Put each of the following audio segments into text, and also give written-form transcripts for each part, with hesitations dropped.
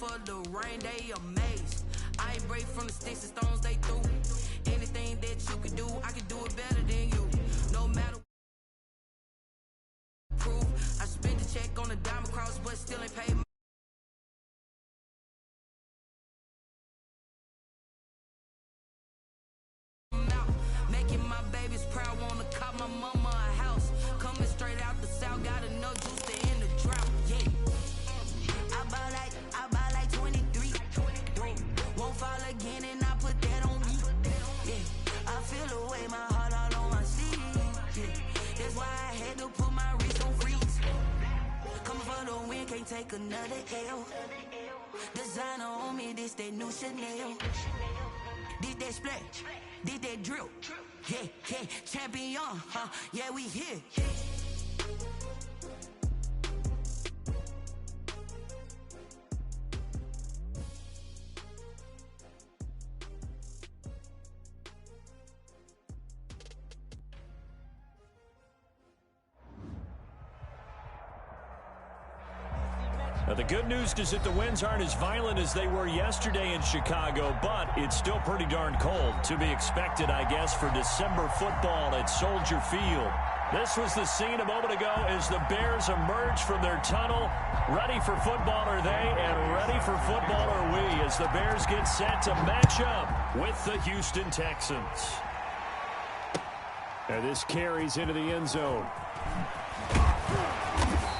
for the rain, they amazed. I ain't break from the sticks and stones they threw. Anything that you can do, I can do it better than you. No matter proof, I spent the check on a diamond cross, but still ain't paid my making my babies proud, wanna cop my mama a house. Coming straight out the south, got enough juice to end the drought. Yeah, I buy like 23. Won't fall again, and I put that on me. Yeah, I feel the way, my heart all on my sleeve. Yeah, that's why I had to put my wrist on freeze. Coming for the win, can't take another L. Designer on me, this that new Chanel. Did that splash, did that drill. Yeah, yeah, champion, yeah, we here. Now, the good news is that the winds aren't as violent as they were yesterday in Chicago, but it's still pretty darn cold. To be expected, I guess, for December football at Soldier Field. This was the scene a moment ago as the Bears emerge from their tunnel. Ready for football are they, and ready for football are we, as the Bears get set to match up with the Houston Texans. And this carries into the end zone.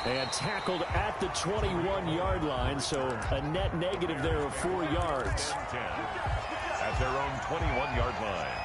And tackled at the 21-yard line, so a net negative there of 4 yards. At their own 21-yard line.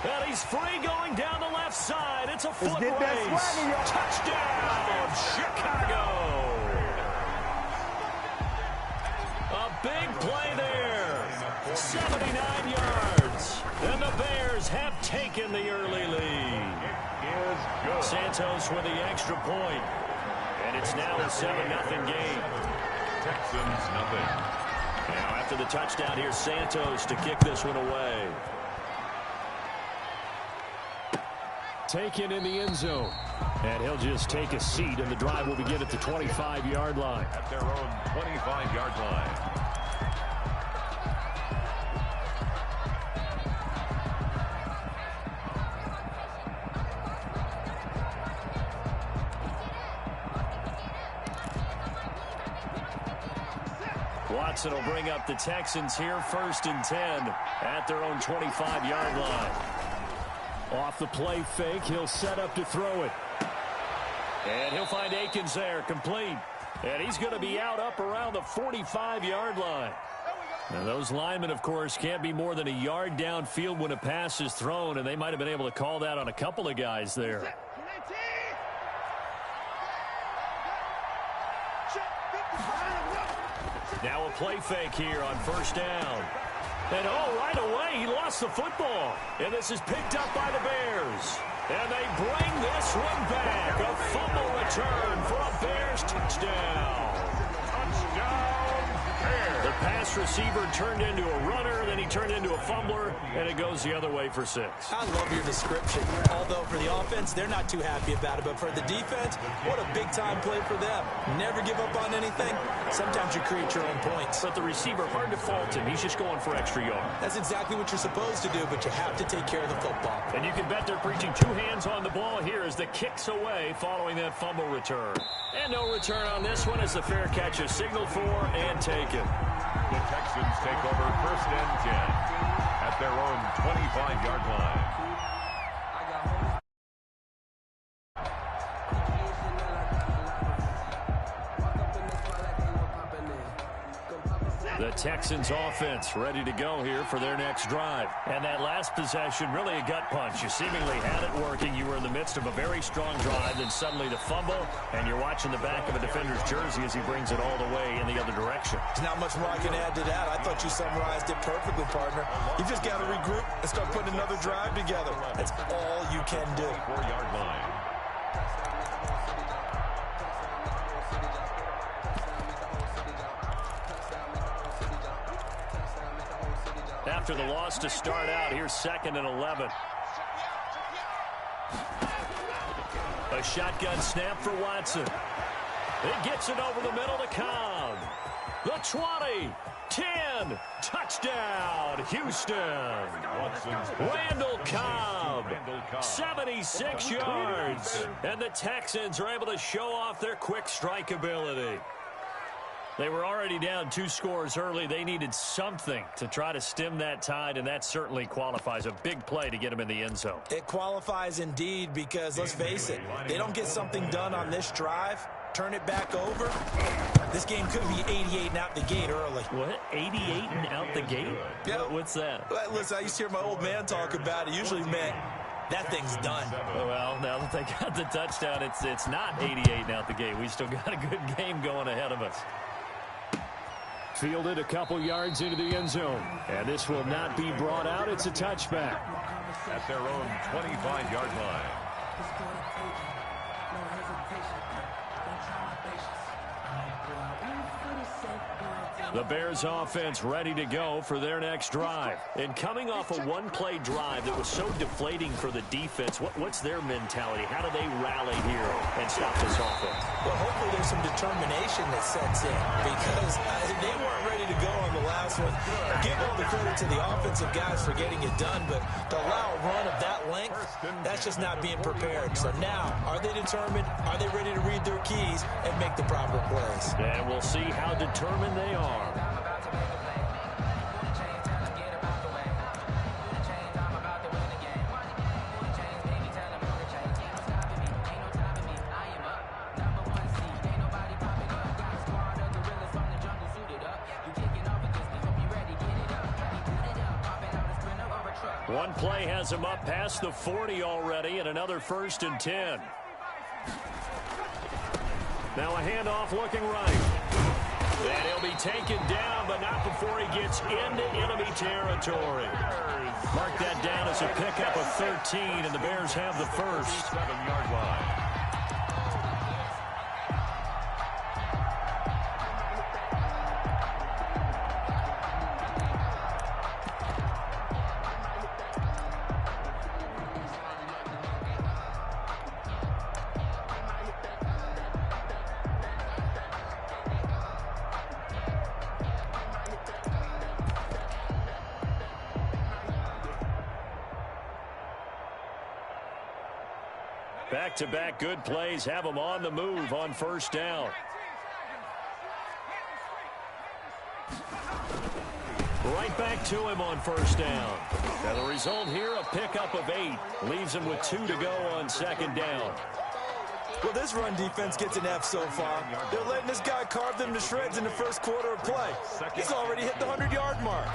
And he's free going down the left side. It's a foot race. Touchdown, Chicago. A big play there. 79 yards. And the Bears have taken the early lead. It is good. Santos with the extra point. And it's now a 7-0 game. Texans nothing. Now after the touchdown, here's Santos to kick this one away. Taken in the end zone. And he'll just take a seat, and the drive will begin at the 25-yard line. At their own 25-yard line. Watson will bring up the Texans here, 1st and 10 at their own 25-yard line. Off the play fake, he'll set up to throw it. And he'll find Akins there, complete. And he's going to be out up around the 45-yard line. Now, those linemen, of course, can't be more than a yard downfield when a pass is thrown, and they might have been able to call that on a couple of guys there. Now a play fake here on 1st down. And right away, he lost the football. And this is picked up by the Bears. And they bring this one back. A fumble return for a Bears touchdown. Touchdown, Bears. The pass receiver turned into a runner, then he turned into a fumbler, and it goes the other way for 6. I love your description. Although for the offense, they're not too happy about it. But for the defense, what a big-time play for them. Never give up on anything. Sometimes you create your own points. But the receiver, hard to fault him. He's just going for extra yards. That's exactly what you're supposed to do, but you have to take care of the football. And you can bet they're preaching 2 hands on the ball here as the kick's away following that fumble return. And no return on this one as the fair catch is signaled for and taken. The Texans take over 1st and 10 at their own 25-yard line. The Texans offense ready to go here for their next drive. And that last possession, really a gut punch. You seemingly had it working. You were in the midst of a very strong drive, then suddenly the fumble, and you're watching the back of a defender's jersey as he brings it all the way in the other direction. There's not much more I can add to that. I thought you summarized it perfectly, partner. You just got to regroup and start putting another drive together. That's all you can do. 4-yard line. After the loss to start out, here's 2nd and 11. A shotgun snap for Watson. It gets it over the middle to Cobb. The 20, 10, touchdown, Houston. Randall Cobb, 76 yards. And the Texans are able to show off their quick strike ability. They were already down 2 scores early. They needed something to try to stem that tide, and that certainly qualifies. A big play to get them in the end zone. It qualifies indeed because, let's face it, they don't get something done on this drive, turn it back over, this game could be 88 and out the gate early. What? 88 and out the gate? Yeah. What's that? Well, listen, I used to hear my old man talk about it. Usually meant that thing's done. Well, now that they got the touchdown, it's not 88 and out the gate. We still got a good game going ahead of us. Fielded a couple yards into the end zone. And this will not be brought out. It's a touchback. At their own 25-yard line. The Bears offense ready to go for their next drive. And coming off a one-play drive that was so deflating for the defense, what's their mentality? How do they rally here and stop this offense? Well, hopefully there's some determination that sets in because they weren't ready to go on the last one. I give all the credit to the offensive guys for getting it done, but to allow a run of that length, that's just not being prepared. So now, are they determined? Are they ready to read their keys and make the proper plays? And we'll see how determined they are. One play has him up past the 40 already, and another 1st and 10. Now a handoff looking right. And he'll be taken down, but not before he gets into enemy territory. Mark that down as a pickup of 13, and the Bears have the first. 7-yard line. Back-to-back good plays have them on the move on 1st down. Right back to him on 1st down. Now the result here, a pickup of 8. Leaves him with 2 to go on 2nd down. Well, this run defense gets an F so far. They're letting this guy carve them to shreds in the first quarter of play. He's already hit the 100-yard mark.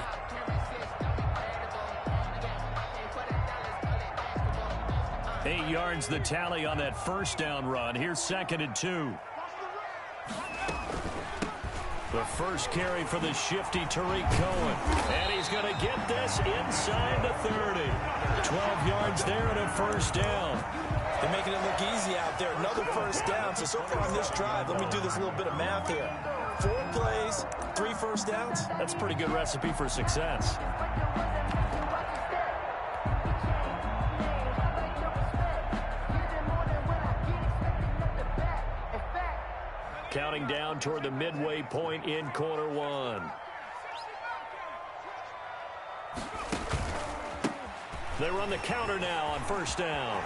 8 yards the tally on that 1st down run. Here's 2nd and 2. The first carry for the shifty Tariq Cohen. And he's going to get this inside the 30. 12 yards there and a 1st down. They're making it look easy out there. Another 1st down. So far on this drive, let me do this little bit of math here. 4 plays, 3 1st downs. That's a pretty good recipe for success. Counting down toward the midway point in quarter 1. They run the counter now on 1st down.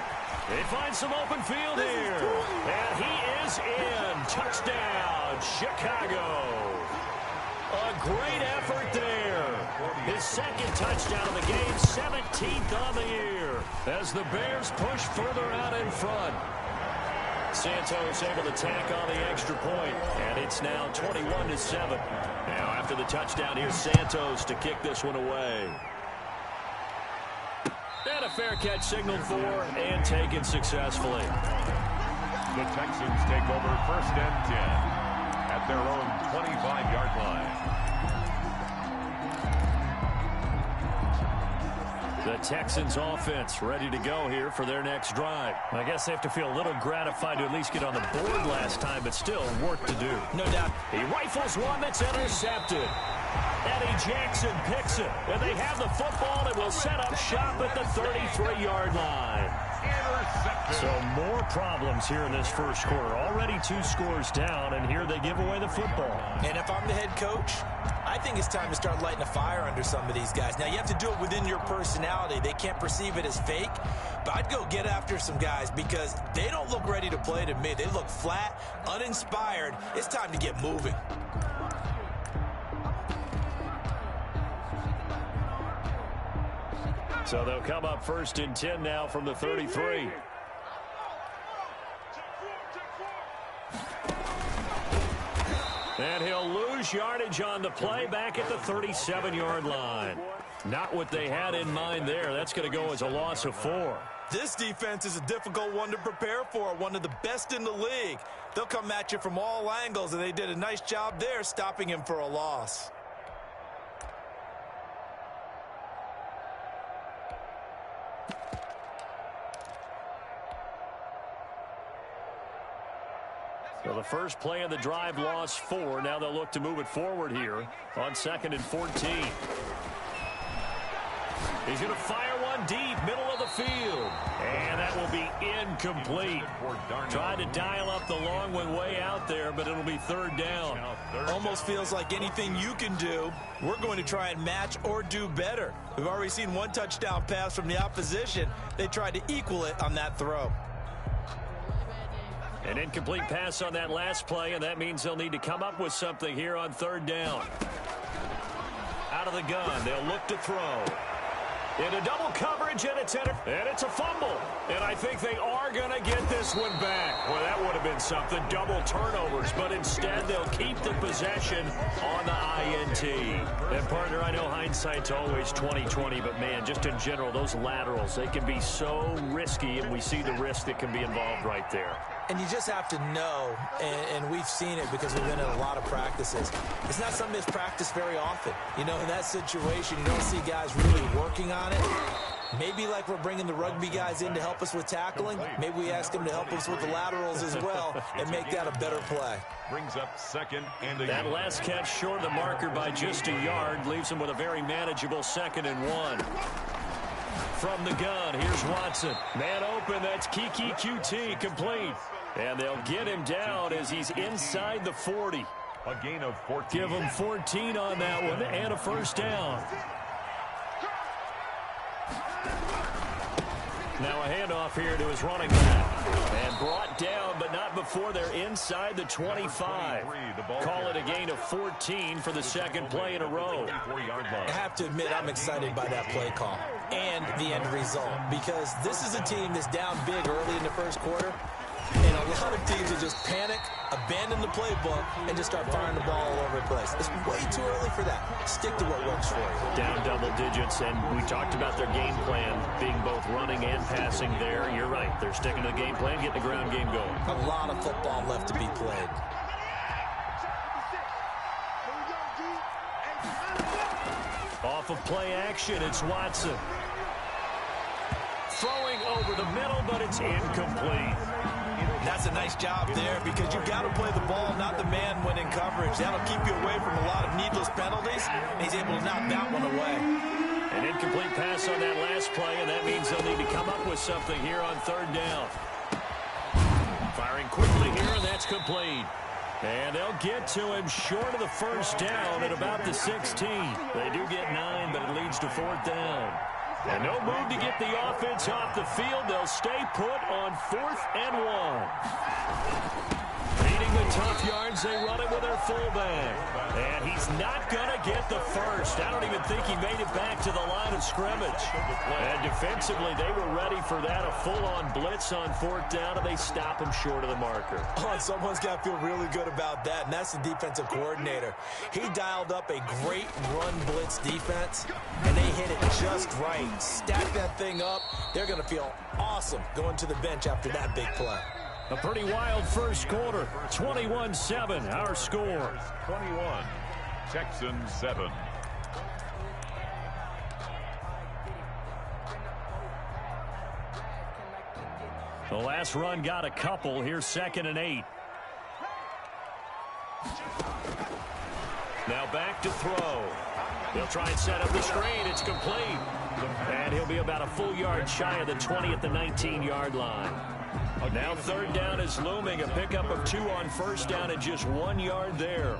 They find some open field here. And he is in. Touchdown, Chicago. A great effort there. His 2nd touchdown of the game, 17th on the year. As the Bears push further out in front. Santos able to tack on the extra point, and It's now 21-7. Now after the touchdown, here's Santos to kick this one away. And a fair catch signaled for and taken successfully. The Texans take over 1st and 10 at their own 25-yard line. The Texans offense ready to go here for their next drive. I guess they have to feel a little gratified to at least get on the board last time, but still work to do. No doubt. He rifles one that's intercepted. Eddie Jackson picks it, and they have the football and will set up shop at the 33-yard line. So more problems here in this first quarter. Already 2 scores down, and here they give away the football. And if I'm the head coach, I think it's time to start lighting a fire under some of these guys. Now, you have to do it within your personality. They can't perceive it as fake, but I'd go get after some guys because they don't look ready to play to me. They look flat, uninspired. It's time to get moving. So they'll come up 1st and 10 now from the 33. And he'll lose yardage on the play back at the 37-yard line. Not what they had in mind there. That's going to go as a loss of 4. This defense is a difficult one to prepare for, one of the best in the league. They'll come at you from all angles, and they did a nice job there stopping him for a loss. So the first play of the drive lost 4. Now they'll look to move it forward here on 2nd and 14. He's going to fire one deep, middle of the field. And that will be incomplete. Tried to dial up the long one way out there, but it'll be 3rd down. Almost feels like anything you can do, we're going to try and match or do better. We've already seen 1 touchdown pass from the opposition. They tried to equal it on that throw. An incomplete pass on that last play, and that means they'll need to come up with something here on 3rd down. Out of the gun, they'll look to throw. Into double coverage, and it's a fumble. And I think they are going to get this one back. Well, that would have been something, double turnovers, but instead they'll keep the possession on the INT. And partner, I know hindsight's always 20/20, but man, just in general, those laterals, they can be so risky, and we see the risk that can be involved right there. And you just have to know, and we've seen it because we've been in a lot of practices. It's not something that's practiced very often. You know, in that situation, you don't see guys really working on it. Maybe like we're bringing the rugby guys in to help us with tackling. Maybe we ask them to help us with the laterals as well and make that a better play. Brings up 2nd and 8. That last catch short of the marker by just a yard leaves him with a very manageable 2nd and 1. From the gun, here's Watson. Man open, that's Kiki QT, complete. And they'll get him down as he's inside the 40. A gain of 14. Give him 14 on that one and a 1st down. Now a handoff here to his running back. And brought down, but not before they're inside the 25. Call it a gain of 14 for the 2nd play in a row. I have to admit, I'm excited by that play call and the end result, because this is a team that's down big early in the first quarter, and a lot of teams will just panic, abandon the playbook, and just start firing the ball all over the place. It's way too early for that. Stick to what works for you. Down double digits, and we talked about their game plan being both running and passing there. You're right. They're sticking to the game plan, getting the ground game going. A lot of football left to be played. Off of play action, it's Watson. Throwing over the middle, but it's incomplete. That's a nice job there, because you've got to play the ball, not the man when in coverage. That'll keep you away from a lot of needless penalties, and he's able to knock that one away. An incomplete pass on that last play, and that means they'll need to come up with something here on 3rd down. Firing quickly here, and that's complete. And they'll get to him short of the 1st down at about the 16. They do get 9, but it leads to 4th down. And no move to get the offense off the field. They'll stay put on 4th and 1. Leading the tough yards, they run it with their fullback. And he's not going to get the first. I don't even think he made it back to the line of scrimmage. And defensively, they were ready for that, a full-on blitz on 4th down, and they stop him short of the marker. Oh, someone's got to feel really good about that, and that's the defensive coordinator. He dialed up a great run blitz defense, and they hit it just right. Stack that thing up. They're going to feel awesome going to the bench after that big play. A pretty wild first quarter. 21-7, our score. 21, Texans 7. The last run got a couple. Here's 2nd and 8. Now back to throw. He'll try and set up the screen. It's complete. And he'll be about a full yard shy of the 20 at the 19-yard line. Now 3rd down is looming. A pickup of 2 on 1st down and just 1 yard there.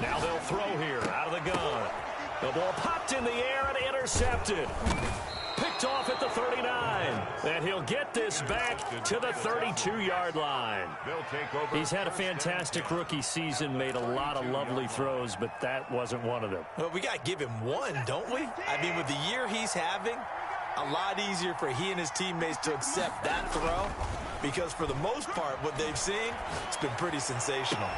Now they'll throw here out of the gun. The ball popped in the air and intercepted. Picked off at the 39. And he'll get this back to the 32-yard line. He's had a fantastic rookie season, made a lot of lovely throws, but that wasn't one of them. Well, we got to give him one, don't we? I mean, with the year he's having, a lot easier for he and his teammates to accept that throw, because for the most part, what they've seen, it's been pretty sensational.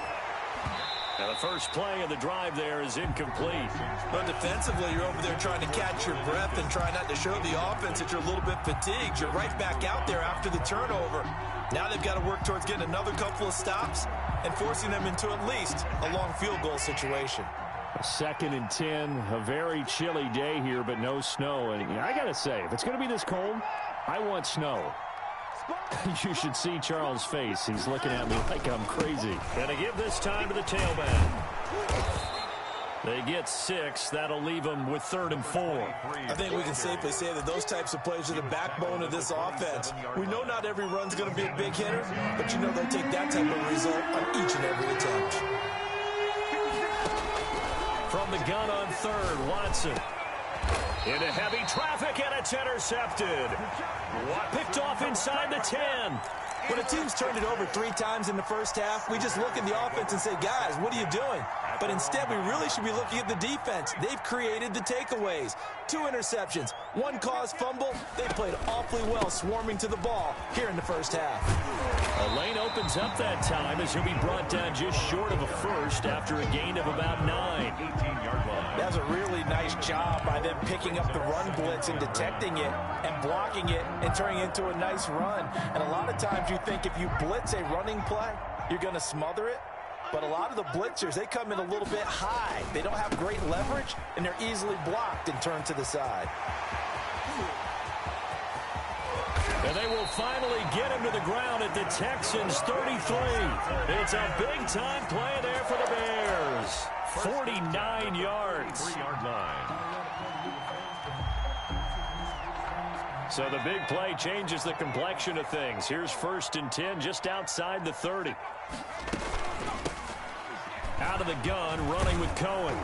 Now the first play of the drive there is incomplete. But defensively, you're over there trying to catch your breath and try not to show the offense that you're a little bit fatigued. You're right back out there after the turnover. Now they've got to work towards getting another couple of stops and forcing them into at least a long field goal situation. 2nd and 10, a very chilly day here, but no snow. And I got to say, if it's going to be this cold, I want snow. You should see Charles' face. He's looking at me like I'm crazy. Gonna give this time to the tailback. They get 6. That'll leave them with 3rd and 4. I think we can safely say that those types of plays are the backbone of this offense. We know not every run's going to be a big hitter, but you know they'll take that type of result on each and every attempt. From the gun on 3rd, Watson. Into heavy traffic, and it's intercepted. Picked off inside the 10. When a team's turned it over 3 times in the first half, we just look at the offense and say, guys, what are you doing? But instead, we really should be looking at the defense. They've created the takeaways. 2 interceptions, 1 caused fumble. They played awfully well swarming to the ball here in the first half. A lane opens up that time as he'll be brought down just short of a first after a gain of about 9. 18-yard line. That was a really nice job by them picking up the run blitz and detecting it and blocking it and turning it into a nice run. And a lot of times you think if you blitz a running play, you're going to smother it. But a lot of the blitzers, they come in a little bit high. They don't have great leverage, and they're easily blocked and turned to the side. And they will finally get him to the ground at the Texans' 33. It's a big-time play there for the Bears. 49 yards. 3-yard line. So the big play changes the complexion of things. Here's 1st and 10 just outside the 30. Out of the gun, running with Cohen.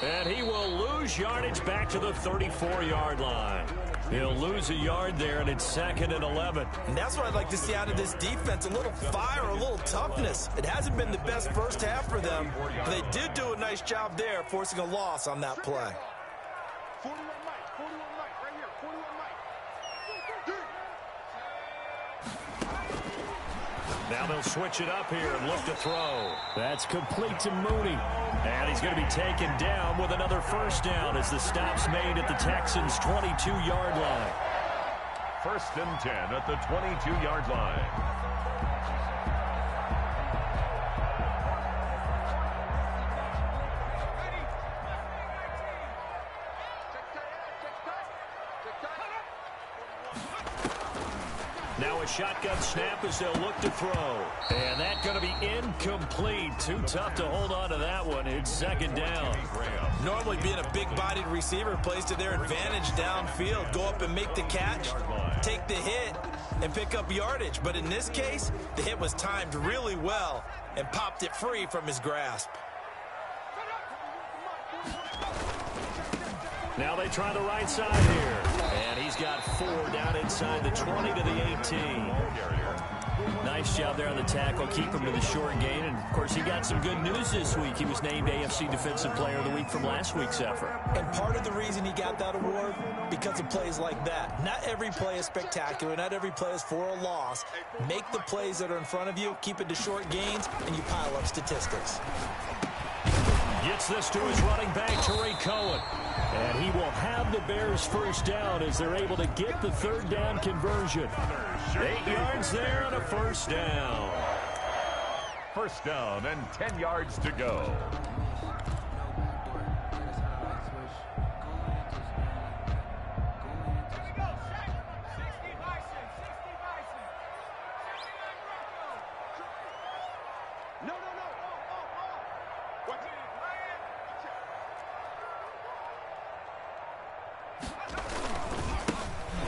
And he will lose yardage back to the 34-yard line. He'll lose a yard there, and it's 2nd and 11. And that's what I'd like to see out of this defense, a little fire, a little toughness. It hasn't been the best first half for them, but they did do a nice job there, forcing a loss on that play. 41 Mike, right here, 41 Mike. Now they'll switch it up here and look to throw. That's complete to Mooney. And he's going to be taken down with another first down as the stop's made at the Texans' 22-yard line. 1st and 10 at the 22-yard line. Now a shotgun snap as they'll look to throw. And that's going to be incomplete. Too tough to hold on to that one. It's 2nd down. Normally being a big-bodied receiver plays to their advantage downfield. Go up and make the catch, take the hit, and pick up yardage. But in this case, the hit was timed really well and popped it free from his grasp. Now they try the right side here. And he's got 4 down inside the 20 to the 18. Nice job there on the tackle. Keep him to the short gain. And, of course, he got some good news this week. He was named AFC Defensive Player of the Week from last week's effort. And part of the reason he got that award, because of plays like that. Not every play is spectacular. Not every play is for a loss. Make the plays that are in front of you, keep it to short gains, and you pile up statistics. Gets this to his running back, Tariq Cohen. And he will have the Bears first down as they're able to get the third down conversion. 8 yards there on a first down. First down and 10 yards to go.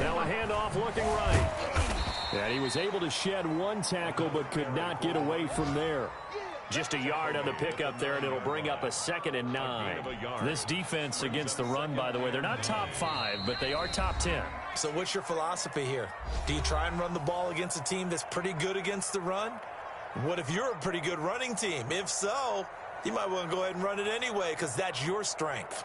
Now a handoff looking right. And he was able to shed 1 tackle but could not get away from there. Just a yard on the pickup there, and it'll bring up a 2nd and 9. This defense against the run, by the way, they're not top 5, but they are top 10. So what's your philosophy here? Do you try and run the ball against a team that's pretty good against the run? What if you're a pretty good running team? If so, you might want to go ahead and run it anyway because that's your strength.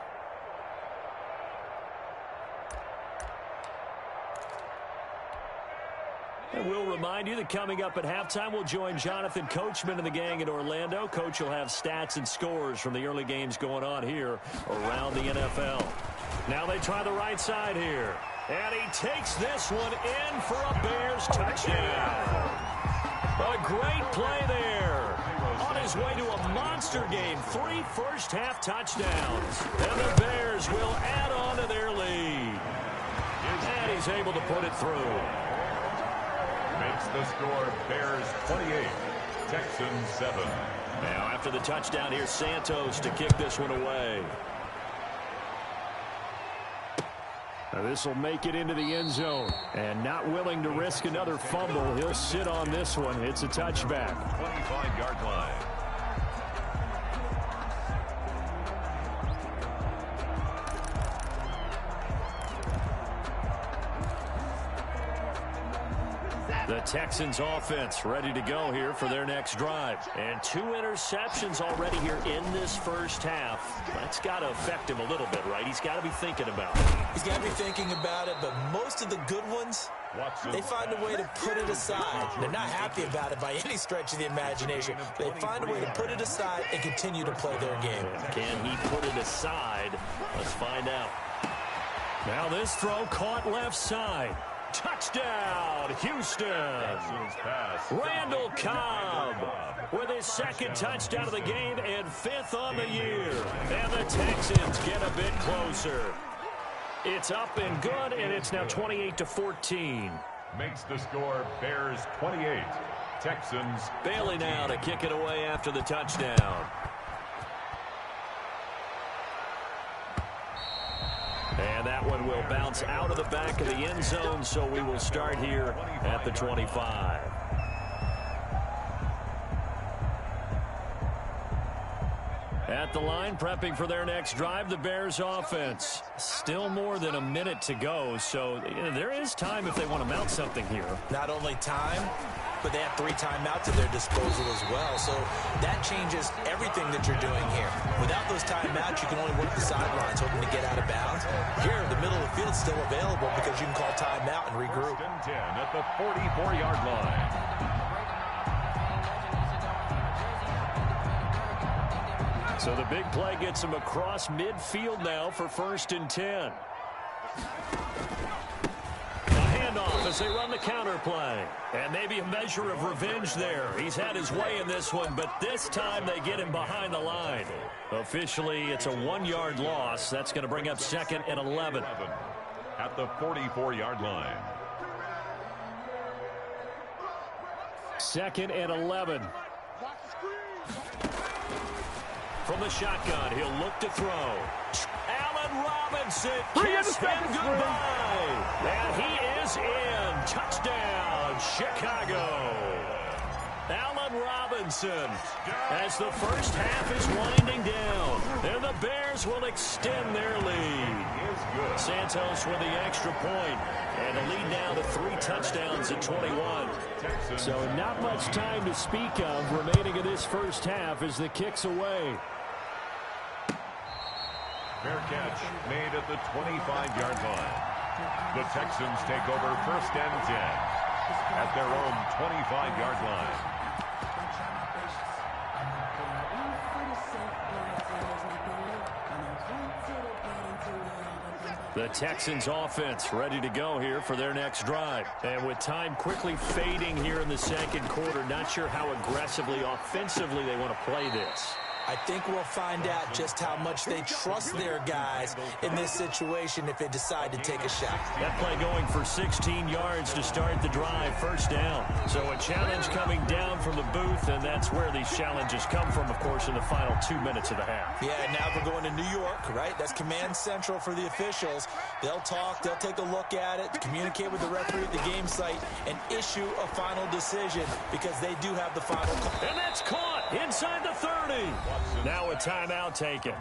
And we'll remind you that coming up at halftime, we'll join Jonathan Coachman and the gang in Orlando. Coach will have stats and scores from the early games going on here around the NFL. Now they try the right side here. And he takes this one in for a Bears touchdown. A great play there. On his way to a monster game, 3 first-half touchdowns. And the Bears will add on to their lead. And he's able to put it through. Makes the score Bears 28, Texans 7. Now after the touchdown, here's Santos to kick this one away. Now this will make it into the end zone. And not willing to risk another fumble, he'll sit on this one. It's a touchback. 25-yard line. The Texans offense ready to go here for their next drive. And 2 interceptions already here in this first half. That's got to affect him a little bit, right? He's got to be thinking about it. He's got to be thinking about it, but most of the good ones, they find a way to put it aside. They're not happy about it by any stretch of the imagination. They find a way to put it aside and continue to play their game. Can he put it aside? Let's find out. Now this throw caught left side. Touchdown, Houston. Randall Cobb with his 2nd touchdown of the game and 5th on the year. And the Texans get a bit closer. It's up and good, and it's now 28-14. Makes the score Bears 28, Texans. Bailey now to kick it away after the touchdown. And that one will bounce out of the back of the end zone, so we will start here at the 25. At the line, prepping for their next drive, the Bears offense. Still more than a minute to go, so there is time if they want to mount something here. Not only time, but they have 3 timeouts at their disposal as well. So that changes everything that you're doing here. Without those timeouts, you can only work the sidelines, hoping to get out of bounds. Here, the middle of the field is still available because you can call timeout and regroup. 10 at the 44-yard line. So the big play gets him across midfield now for 1st and 10. As they run the counter play. And maybe a measure of revenge there. He's had his way in this one, but this time they get him behind the line. Officially, it's a 1-yard loss. That's going to bring up 2nd and 11. At the 44-yard line. 2nd and 11. From the shotgun, he'll look to throw. Allen Robinson, kiss him goodbye. And he is in. Touchdown, Chicago. Allen Robinson Robinson. As the first half is winding down, and the Bears will extend their lead. Santos with the extra point, and the lead now to 3 touchdowns at 21. So not much time to speak of remaining in this first half as the kick's away. Fair catch made at the 25-yard line. The Texans take over 1st and 10 at their own 25-yard line. The Texans offense ready to go here for their next drive. And with time quickly fading here in the second quarter, not sure how aggressively, offensively they want to play this. I think we'll find out just how much they trust their guys in this situation if they decide to take a shot. That play going for 16 yards to start the drive, 1st down. So a challenge coming down from the booth, and that's where these challenges come from, of course, in the final 2 minutes of the half. Yeah, now we're going to New York, right? That's command central for the officials. They'll talk, they'll take a look at it, communicate with the referee at the game site, and issue a final decision because they do have the final call. And that's caught inside the 30. Now a timeout taken.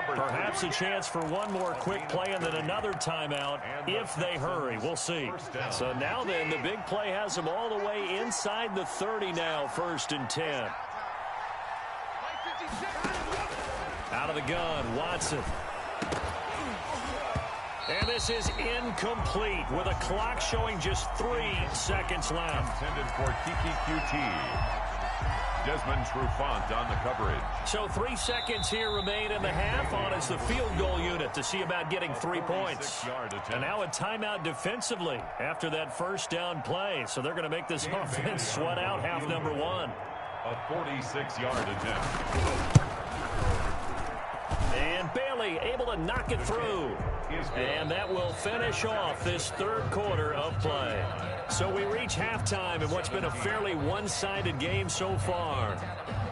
Perhaps a chance for one more quick play and then another timeout if they hurry. We'll see. So now then, the big play has them all the way inside the 30 now, 1st and 10. Out of the gun, Watson. And this is incomplete with a clock showing just 3 seconds left. Intended for QT. Desmond Trufant on the coverage. So 3 seconds here remain in the half on as the field goal unit to see about getting 3 points. And now a timeout defensively after that 1st down play. So they're going to make this offense sweat out half number 1. A 46-yard attempt. And Bailey able to knock it through. And that will finish off this 3rd quarter of play. So we reach halftime in what's been a fairly one-sided game so far.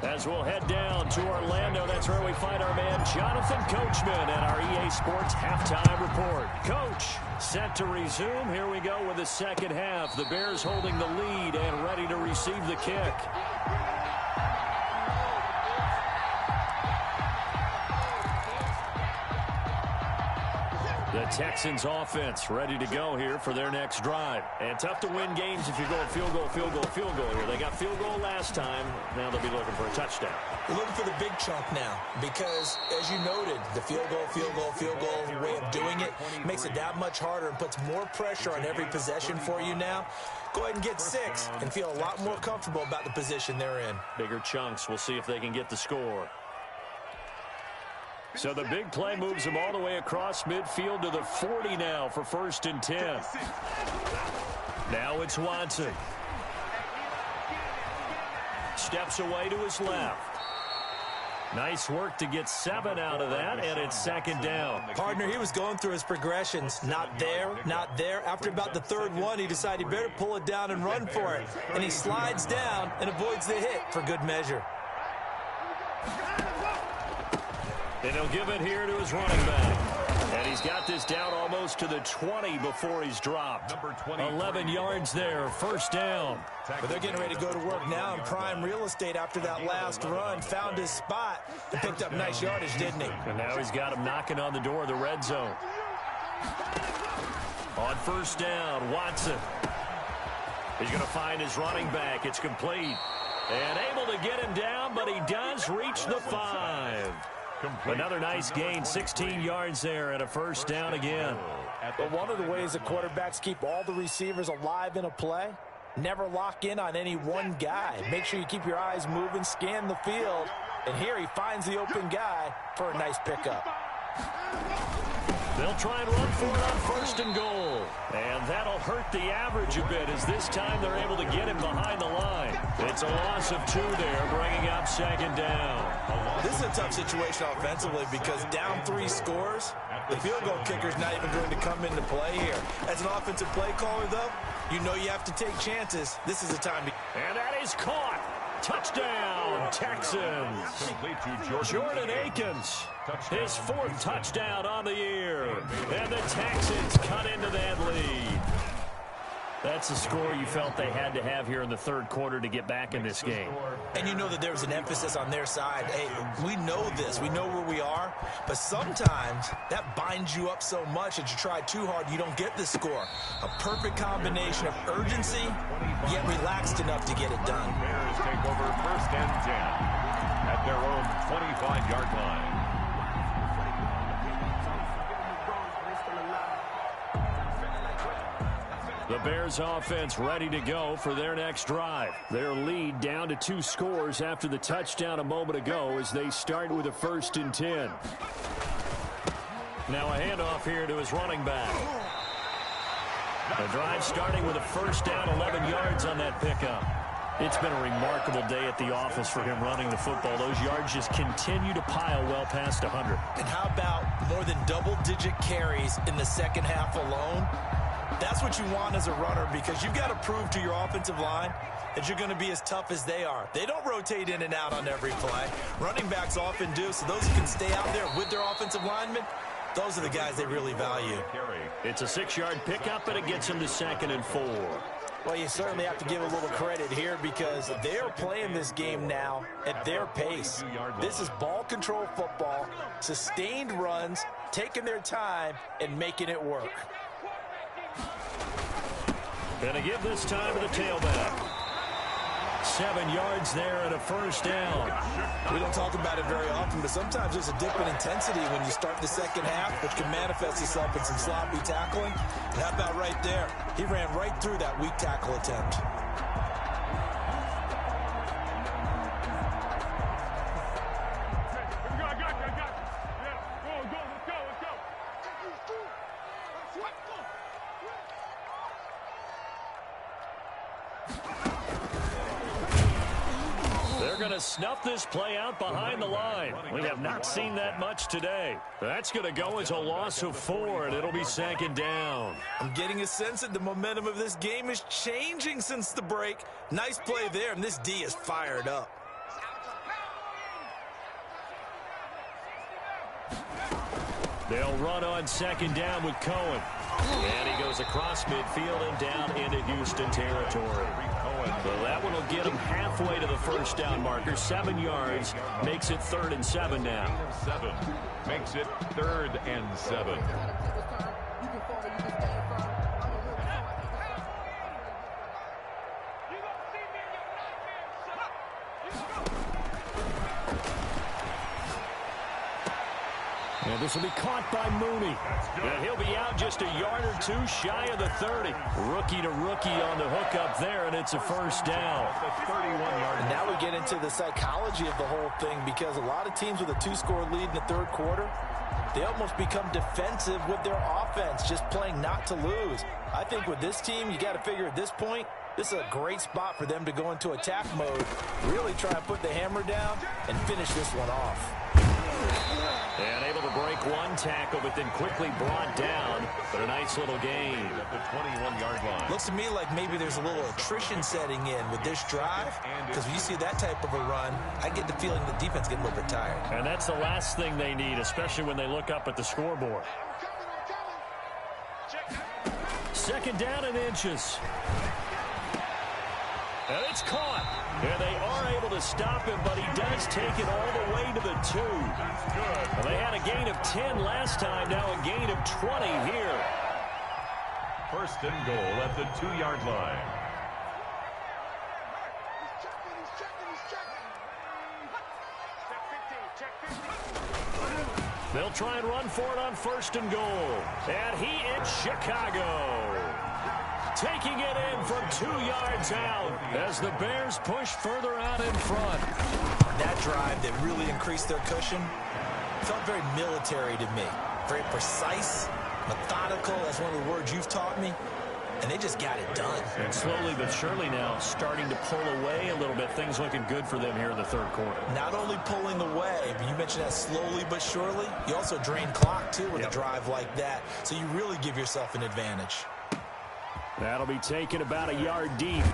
As we'll head down to Orlando, that's where we find our man Jonathan Coachman at our EA Sports Halftime Report. Coach, set to resume. Here we go with the second half. The Bears holding the lead and ready to receive the kick. The Texans offense ready to go here for their next drive. And tough to win games if you're going field goal, field goal, field goal here. They got field goal last time. Now they'll be looking for a touchdown. They're looking for the big chunk now because, as you noted, the field goal way of doing it makes it that much harder and puts more pressure on every possession for you now. Go ahead and get 6 and feel a lot more comfortable about the position they're in. Bigger chunks. We'll see if they can get the score. So the big play moves them all the way across midfield to the 40 now for 1st and 10. Now it's Watson. Steps away to his left. Nice work to get 7 out of that, and it's 2nd down. Partner, he was going through his progressions. Not there, not there. After about the 3rd one, he decided he better pull it down and run for it. And he slides down and avoids the hit for good measure. And he'll give it here to his running back. And he's got this down almost to the 20 before he's dropped. 11 yards there, 1st down. But they're getting ready to go to work now in prime real estate after that last run. Found his spot and picked up nice yardage, didn't he? And now he's got him knocking on the door of the red zone. On 1st down, Watson. He's going to find his running back. It's complete. And able to get him down, but he does reach the 5. Another nice gain, 16 yards there and a 1st down again. But one of the ways that quarterbacks keep all the receivers alive in a play, never lock in on any one guy. Make sure you keep your eyes moving, scan the field, and here he finds the open guy for a nice pickup. They'll try and run for it on 1st and goal. And that'll hurt the average a bit as this time they're able to get him behind the line. It's a loss of 2 there, bringing up 2nd down. This is a tough situation offensively because down 3 scores, the field goal kicker's not even going to come into play here. As an offensive play caller, though, you know you have to take chances. This is the time to... And that is caught. Touchdown, Texans. Jordan Akins, his 4th touchdown on the year. And the Texans cut into that lead. That's the score you felt they had to have here in the third quarter to get back in this game. And you know that there was an emphasis on their side. Hey, we know this. We know where we are. But sometimes that binds you up so much that you try too hard, you don't get the score. A perfect combination of urgency, yet relaxed enough to get it done. Bears take over 1st and 10 at their own 25-yard line. The Bears offense ready to go for their next drive. Their lead down to 2 scores after the touchdown a moment ago as they start with a 1st and 10. Now a handoff here to his running back. The drive starting with a 1st down, 11 yards on that pickup. It's been a remarkable day at the office for him running the football. Those yards just continue to pile well past 100. And how about more than double-digit carries in the second half alone? That's what you want as a runner, because you've got to prove to your offensive line that you're going to be as tough as they are. They don't rotate in and out on every play. Running backs often do, so those who can stay out there with their offensive linemen, those are the guys they really value. It's a 6-yard pickup, and it gets him to 2nd and 4. Well, you certainly have to give a little credit here because they are playing this game now at their pace. This is ball control football, sustained runs, taking their time, and making it work. Gonna give this time to the tailback. 7 yards there and a 1st down. We don't talk about it very often, but sometimes there's a dip in intensity when you start the second half, which can manifest itself in some sloppy tackling. And how about right there? He ran right through that weak tackle attempt. Snuff this play out behind the line. We have not seen that much today. That's going to go as a loss of 4, and it'll be 2nd down. I'm getting a sense that the momentum of this game is changing since the break. Nice play there, and this D is fired up. They'll run on 2nd down with Cohen. And he goes across midfield and down into Houston territory. So that one will get him halfway to the 1st down marker. 7 yards makes it 3rd and 7 now. 7 makes it 3rd and 7. And this will be caught by Mooney. And he'll be out just a yard or 2 shy of the 30. Rookie to rookie on the hook up there, and it's a 1st down. And now we get into the psychology of the whole thing, because a lot of teams with a 2-score lead in the third quarter, they almost become defensive with their offense, just playing not to lose. I think with this team, you got to figure at this point, this is a great spot for them to go into attack mode, really try and put the hammer down and finish this one off. And able to break one tackle, but then quickly brought down. But a nice little gain at the 21-yard line. Looks to me like maybe there's a little attrition setting in with this drive, because when you see that type of a run, I get the feeling the defense gets a little bit tired. And that's the last thing they need, especially when they look up at the scoreboard. 2nd down and inches. And it's caught. And they are able to stop him, but he does take it all the way to the 2. Well, they had a gain of 10 last time, now a gain of 20 here. 1st and goal at the 2-yard line. They'll try and run for it on 1st and goal. And he is Chicago. Taking it in from 2 yards out as the Bears push further out in front. That drive that really increased their cushion felt very military to me. Very precise, methodical. That's one of the words you've taught me. And they just got it done. And slowly but surely now starting to pull away a little bit. Things looking good for them here in the third quarter. Not only pulling away, but you mentioned that slowly but surely. You also drain clock, too, with a drive like that. So you really give yourself an advantage. That'll be taken about a yard deep.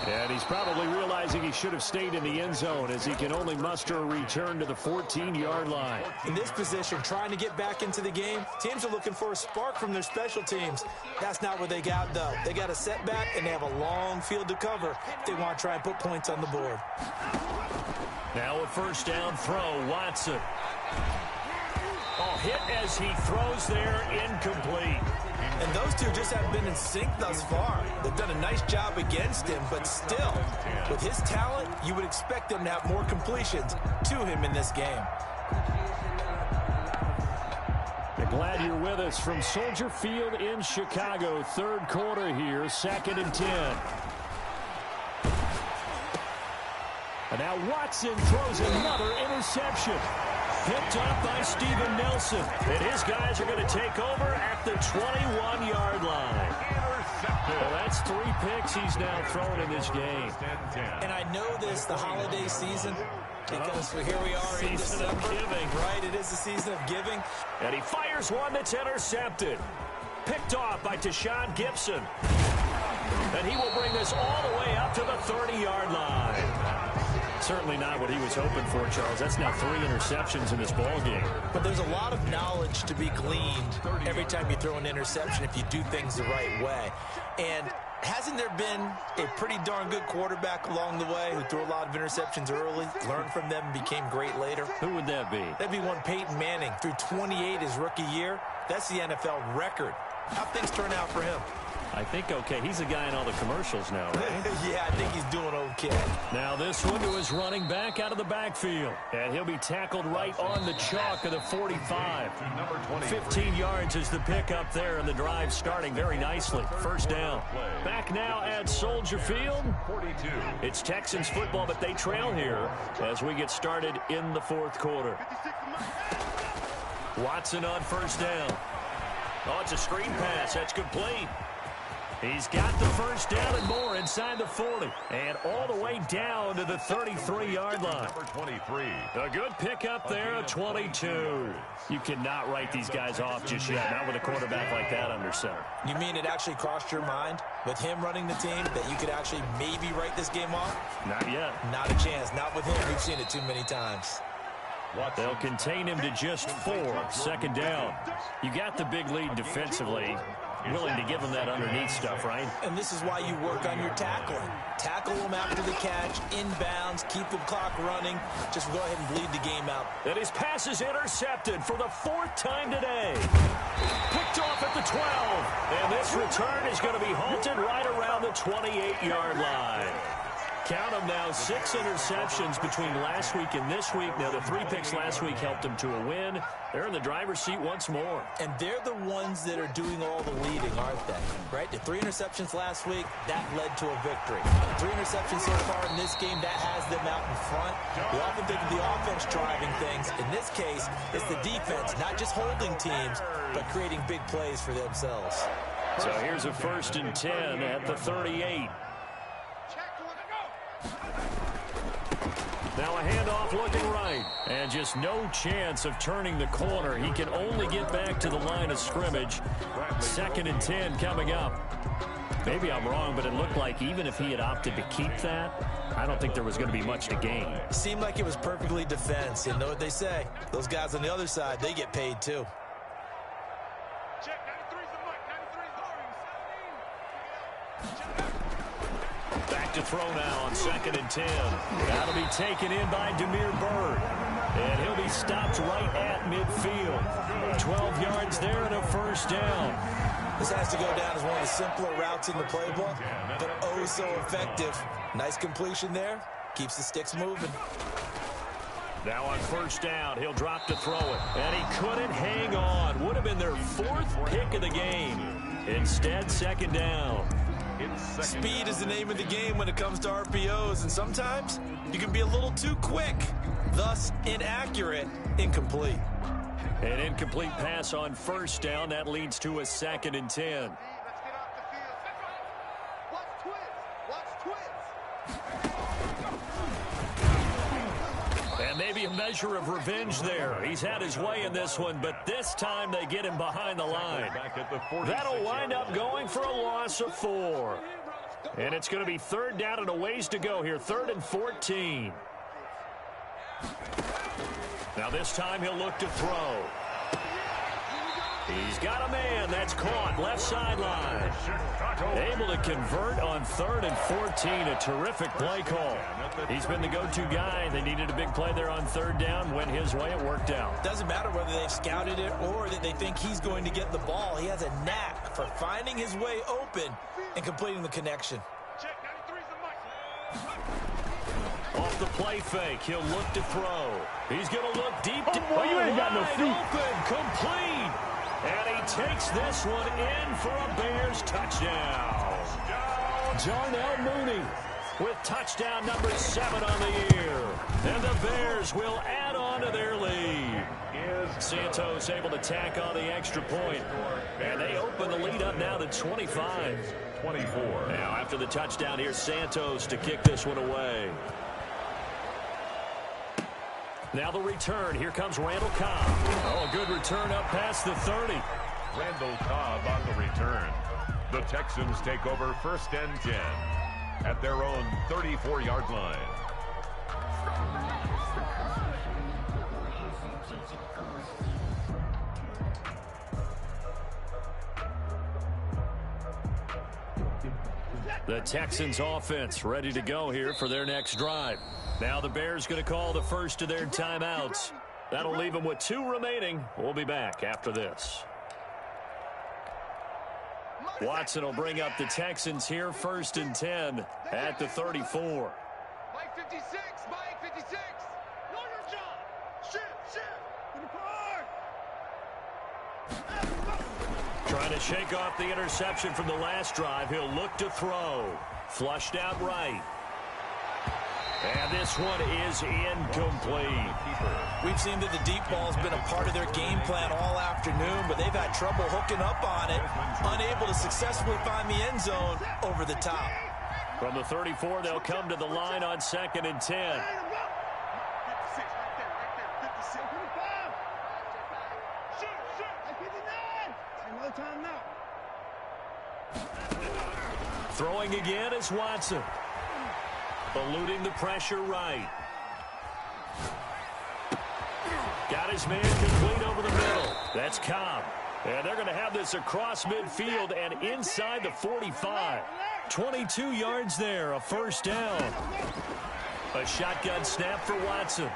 And he's probably realizing he should have stayed in the end zone as he can only muster a return to the 14-yard line. In this position, trying to get back into the game, teams are looking for a spark from their special teams. That's not what they got, though. They got a setback, and they have a long field to cover if they want to try and put points on the board. Now a first down throw, Watson. Oh, hit as he throws there, incomplete. And those two just haven't been in sync thus far. They've done a nice job against him, but still, with his talent, you would expect them to have more completions to him in this game. I'm glad you're with us from Soldier Field in Chicago. Third quarter here, 2nd and 10. And now Watson throws another interception. Picked up by Steven Nelson. And his guys are going to take over at the 21-yard line. Well, that's 3 picks he's now thrown in this game. And I know this, the holiday season, because here we are in December. Season of giving. Right, it is the season of giving. And he fires one that's intercepted. Picked off by Tashawn Gibson. And he will bring this all the way up to the 30-yard line. Certainly not what he was hoping for, Charles. That's now 3 interceptions in this ball game. But there's a lot of knowledge to be gleaned every time you throw an interception if you do things the right way. And hasn't there been a pretty darn good quarterback along the way who threw a lot of interceptions early, learned from them, and became great later? Who would that be? That'd be one Peyton Manning. Threw 28 his rookie year. That's the NFL record. How'd things turn out for him? I think okay. He's a guy in all the commercials now, right? Yeah, I think he's doing okay. Now this one to his running back out of the backfield. And he'll be tackled right on the chalk of the 45. 15 yards is the pickup there, and the drive starting very nicely. First down. Back now at Soldier Field. It's Texans football, but they trail here as we get started in the 4th quarter. Watson on first down. Oh, it's a screen pass. That's complete. He's got the first down and more inside the 40. And all the way down to the 33-yard line. Number 23. A good pickup there, a 22. You cannot write these guys off just yet, not with a quarterback like that under center. You mean it actually crossed your mind with him running the team that you could actually maybe write this game off? Not yet. Not a chance. Not with him. We've seen it too many times. They'll contain him to just 4. Second down. You got the big lead defensively. Willing to give him that underneath stuff, right? And this is why you work on your tackling. Tackle them after the catch, inbounds, keep the clock running. Just go ahead and bleed the game out. And his pass is intercepted for the 4th time today. Picked off at the 12. And this return is going to be halted right around the 28-yard line. Count them now, 6 interceptions between last week and this week. Now, the 3 picks last week helped them to a win. They're in the driver's seat once more. And they're the ones that are doing all the leading, aren't they? Right? The 3 interceptions last week, that led to a victory. 3 interceptions so far in this game, that has them out in front. We often think of the offense driving things. In this case, it's the defense, not just holding teams, but creating big plays for themselves. So here's a 1st and 10 at the 38. Now a handoff looking right. And just no chance of turning the corner. He can only get back to the line of scrimmage. 2nd and 10 coming up. Maybe I'm wrong, but it looked like even if he had opted to keep that, I don't think there was going to be much to gain. Seemed like it was perfectly defense. You know what they say? Those guys on the other side, they get paid too. Check, 93's the mic, 93's loading. Back to throw now on 2nd and 10. That'll be taken in by Demir Bird. And he'll be stopped right at midfield. 12 yards there and a first down. This has to go down as one of the simpler routes in the playbook, but oh so effective. Nice completion there. Keeps the sticks moving. Now on first down, he'll drop to throw it. And he couldn't hang on. Would have been their 4th pick of the game. Instead, 2nd down. Speed is the name of the game when it comes to RPOs, and sometimes you can be a little too quick, thus inaccurate, incomplete. An incomplete pass on first down. That leads to a 2nd and 10. Let's get off the field. Watch twins. Watch twins. And maybe a measure of revenge there. He's had his way in this one, but this time they get him behind the line. That'll wind up going for a loss of 4. And it's going to be third down and a ways to go here. 3rd and 14. Now this time he'll look to throw. He's got a man. That's caught. Left sideline. Able to convert on 3rd and 14. A terrific play call. He's been the go-to guy. They needed a big play there on 3rd down. Went his way. It worked out. Doesn't matter whether they've scouted it or that they think he's going to get the ball. He has a knack for finding his way open and completing the connection. Off the play fake. He'll look to throw. He's going to look deep. You ain't got no feet. Open. Complete. And he takes this one in for a Bears touchdown. Jarnell Mooney with touchdown number 7 on the year. And the Bears will add on to their lead. Santos able to tack on the extra point. And they open the lead up now to 25. 24. Now after the touchdown, here's Santos to kick this one away. Now the return. Here comes Randall Cobb. Oh, a good return up past the 30. Randall Cobb on the return. The Texans take over 1st and 10 at their own 34-yard line. The Texans offense ready to go here for their next drive. Now the Bears going to call the first of their timeouts. That'll leave them with 2 remaining. We'll be back after this. Watson will bring up the Texans here 1st and 10 at the 34. Mike 56, Mike 56. Know your job. Shoot. To the car. Trying to shake off the interception from the last drive. He'll look to throw. Flushed out right. And this one is incomplete. We've seen that the deep ball's been a part of their game plan all afternoon, but they've had trouble hooking up on it, unable to successfully find the end zone over the top. From the 34, they'll come to the line on 2nd and 10. Throwing again is Watson. Eluding the pressure right. Got his man complete over the middle. That's Cobb. And they're going to have this across midfield and inside the 45. 22 yards there, a 1st down. A shotgun snap for Watson.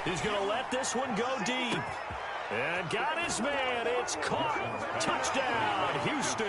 He's going to let this one go deep. And got his man. It's caught. Touchdown, Houston.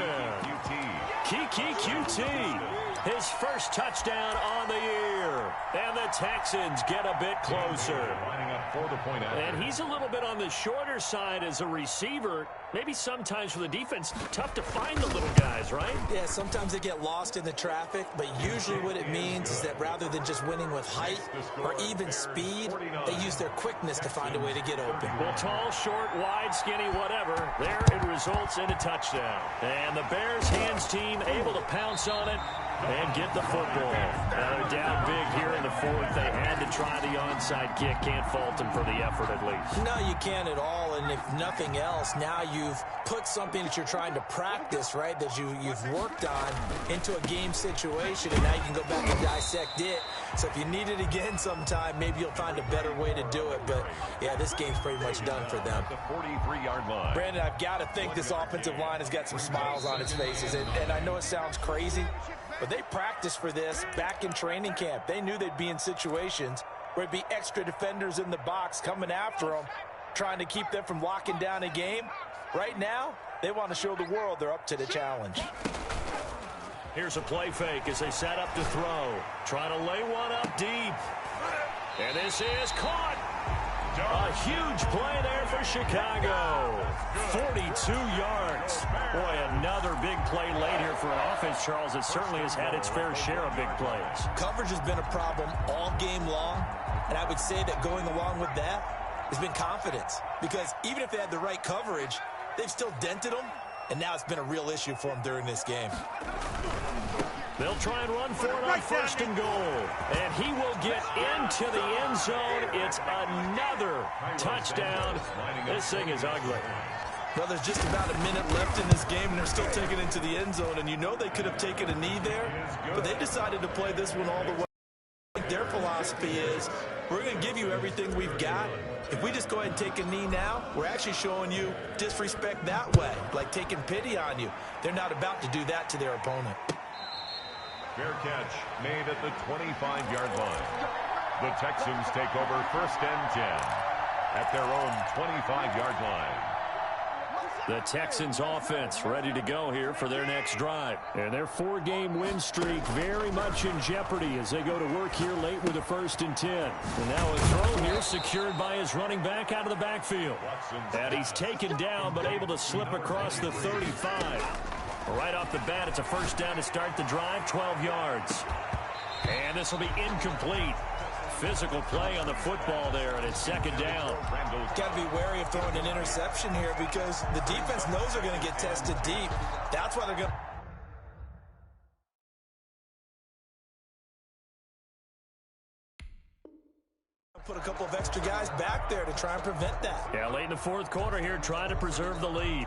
Kiki QT. His first touchdown on the year. And the Texans get a bit closer. Lining up for the point after. And he's a little bit on the shorter side as a receiver. Maybe sometimes for the defense, tough to find the little guys, right? Yeah, sometimes they get lost in the traffic, but usually what it means is that rather than just winning with height or even speed, they use their quickness to find a way to get open. Well, tall, short, wide, skinny, whatever, there it results in a touchdown. And the Bears hands team able to pounce on it and get the football. Now they're down big here in the 4th. They had to try the onside kick. Can't fault them for the effort at least. No, you can't at all. And if nothing else, now you've put something that you're trying to practice, right, that you've worked on into a game situation, and now you can go back and dissect it. So if you need it again sometime, maybe you'll find a better way to do it. But, yeah, this game's pretty much done for them. The 43-yard line. Brandon, I've got to think this offensive line has got some smiles on its faces. And I know it sounds crazy, but they practiced for this back in training camp. They knew they'd be in situations where it'd be extra defenders in the box coming after them, trying to keep them from locking down a game. Right now, they want to show the world they're up to the challenge. Here's a play fake as they set up to throw. Trying to lay one up deep. And this is caught. A huge play there for Chicago. 42 yards. Boy, another big play late here for an offense, Charles, that certainly has had its fair share of big plays. Coverage has been a problem all game long, and I would say that going along with that has been confidence. Because even if they had the right coverage, they've still dented them, and now it's been a real issue for them during this game. They'll try and run for it on 1st and goal. And he will get into the end zone. It's another touchdown. This thing is ugly. Well, there's just about a minute left in this game, and they're still taking it to the end zone. And you know they could have taken a knee there, but they decided to play this one all the way. Their philosophy is, we're going to give you everything we've got. If we just go ahead and take a knee now, we're actually showing you disrespect that way, like taking pity on you. They're not about to do that to their opponent. Fair catch made at the 25-yard line. The Texans take over 1st and 10 at their own 25-yard line. The Texans offense ready to go here for their next drive. And their 4-game win streak very much in jeopardy as they go to work here late with a 1st and 10. And now a throw here secured by his running back out of the backfield. And he's taken down but able to slip across the 35. Right off the bat, it's a 1st down to start the drive, 12 yards. And this will be incomplete. Physical play on the football there, and it's 2nd down. Got to be wary of throwing an interception here because the defense knows they're going to get tested deep. That's why they're going to put a couple of extra guys back there to try and prevent that. Yeah, late in the 4th quarter here, trying to preserve the lead.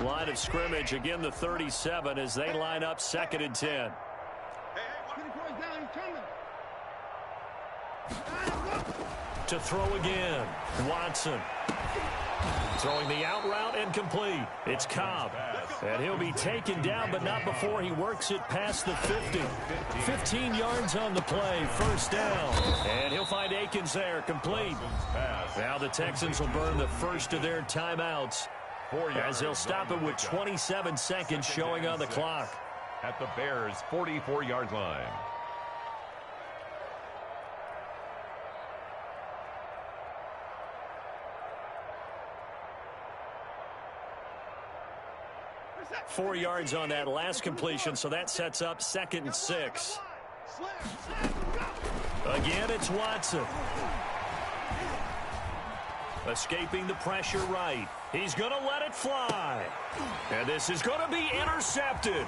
Line of scrimmage, again the 37 as they line up 2nd and 10. To throw again, Watson. Throwing the out route and complete. It's Cobb. And he'll be taken down, but not before he works it past the 50. 15 yards on the play, 1st down. And he'll find Akins there, complete. Now the Texans will burn the first of their timeouts, as they'll stop it with 27 seconds showing on the clock. At the Bears' 44-yard line. That 4 yards on that last completion, so that sets up 2nd and 6. Again, it's Watson. Escaping the pressure right. He's going to let it fly. And this is going to be intercepted.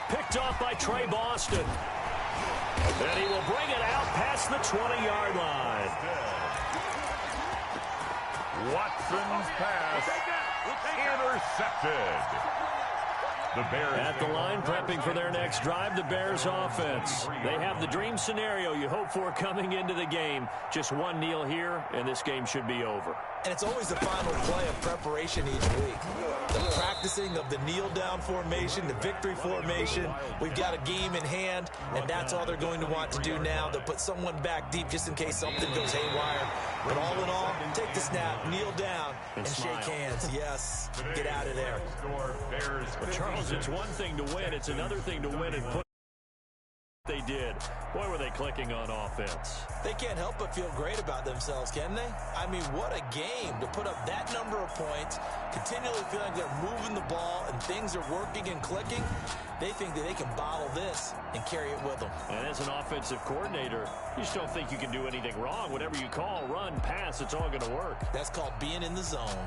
Picked off by Trey Boston. And he will bring it out past the 20-yard line. Watson's pass intercepted. The Bears at the line, prepping for their next drive, the Bears offense. They have the dream scenario you hope for coming into the game. Just one kneel here, and this game should be over. And it's always the final play of preparation each week. The practicing of the kneel-down formation, the victory formation. We've got a game in hand, and that's all they're going to want to do now. They'll put someone back deep just in case something goes haywire. But all in all, take the snap, kneel down, and shake hands. Yes, get out of there. But Charles, it's one thing to win. It's another thing to win and put they did. Boy, were they clicking on offense. They can't help but feel great about themselves, can they? I mean, what a game to put up that number of points, continually feel like they're moving the ball and things are working and clicking. They think that they can bottle this and carry it with them. And as an offensive coordinator, you just don't think you can do anything wrong. Whatever you call, run, pass, it's all going to work. That's called being in the zone.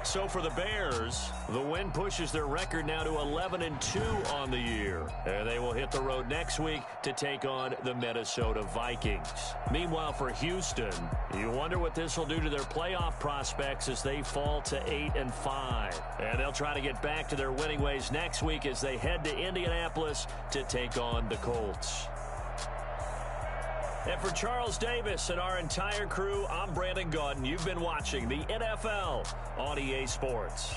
So for the Bears, the win pushes their record now to 11-2 on the year. And they will hit the road next week to take on the Minnesota Vikings. Meanwhile, for Houston, you wonder what this will do to their playoff prospects as they fall to 8-5. And they'll try to get back to their winning ways next week as they head to Indianapolis to take on the Colts. And for Charles Davis and our entire crew, I'm Brandon Gaudin. You've been watching the NFL on EA Sports.